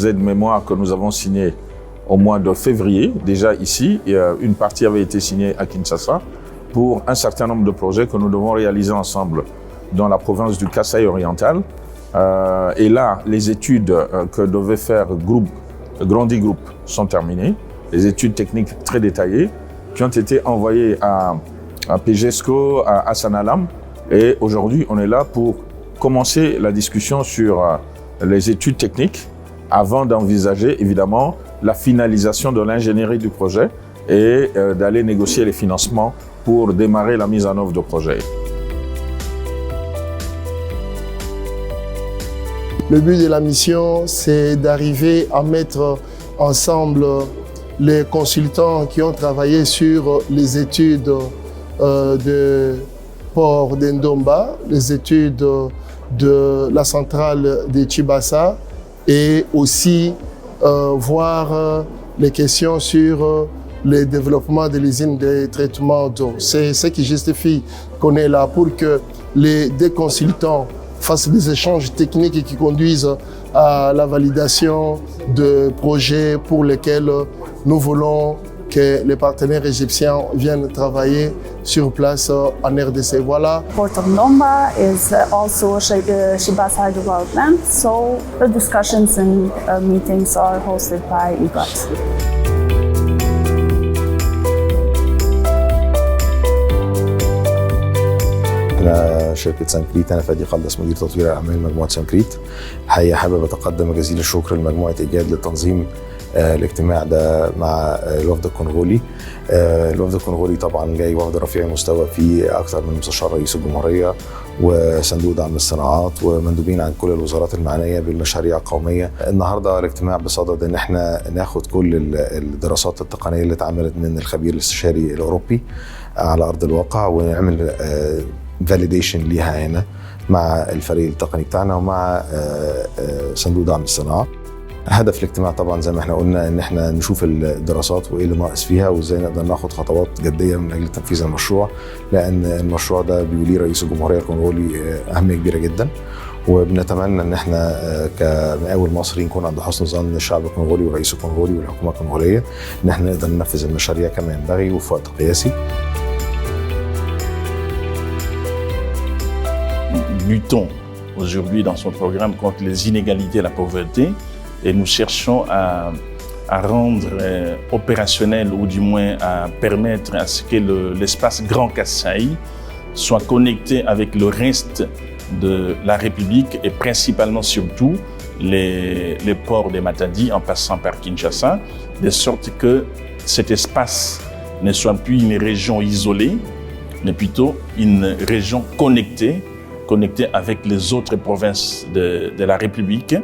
aide-mémoires que nous avons signés au mois de février. Déjà ici, une partie avait été signée à Kinshasa pour un certain nombre de projets que nous devons réaliser ensemble dans la province du Kasaï oriental. Et là, les études que devait faire Grandi Group sont terminées. Les études techniques très détaillées qui ont été envoyées à PGESCO, à Hassan Alam. Et aujourd'hui, on est là pour commencer la discussion sur les études techniques avant d'envisager évidemment la finalisation de l'ingénierie du projet et d'aller négocier les financements pour démarrer la mise en œuvre du projet. Le but de la mission, c'est d'arriver à mettre ensemble les consultants qui ont travaillé sur les études de port d'Ndomba, les études de la centrale de Tchibassa et aussi voir les questions sur le développement de l'usine de traitement d'eau. C'est ce qui justifie qu'on est là pour que les deux consultants fassent des échanges techniques qui conduisent à la validation de projets pour lesquels nous voulons que les partenaires égyptiens viennent travailler sur place en RDC. Voilà. Port of Ndomba is also Tchibassa development, so the discussions and meetings are hosted by IGAT. أنا شركة سانكريت، أنا فادي قلدس مدير تطوير أعمال مجموعة سانكريت. الحقيقة حابب أتقدم جزيل الشكر لمجموعة إيجاد لتنظيم الاجتماع ده مع الوفد الكونغولي. الوفد الكونغولي طبعا جاي وفد رفيع المستوى فيه أكثر من مستشار رئيس الجمهورية وصندوق دعم الصناعات ومندوبين عن كل الوزارات المعنية بالمشاريع القومية. النهارده الاجتماع بصدد إن احنا ناخد كل الدراسات التقنية اللي اتعملت من الخبير الاستشاري الأوروبي على أرض الواقع ونعمل فاليديشن ليها هنا مع الفريق التقني بتاعنا ومع صندوق دعم الصناعة. هدف الاجتماع طبعا زي ما احنا قلنا ان احنا نشوف الدراسات وايه اللي ناقص فيها وازاي نقدر ناخد خطوات جديه من اجل تنفيذ المشروع، لان المشروع ده بيوليه رئيس الجمهوريه الكونغولي اهميه كبيره جدا، وبنتمنى ان احنا كمقاول مصري نكون عند حسن ظن الشعب الكونغولي والرئيس الكونغولي والحكومه الكونغوليه ان احنا نقدر ننفذ المشاريع كما ينبغي وفي وقت قياسي. Luttons aujourd'hui dans son programme contre les inégalités et la pauvreté et nous cherchons à rendre opérationnel ou du moins à permettre à ce que l'espace Grand Kasaï soit connecté avec le reste de la République et principalement surtout les ports de Matadi en passant par Kinshasa, de sorte que cet espace ne soit plus une région isolée, mais plutôt une région connectée avec les autres provinces de la République.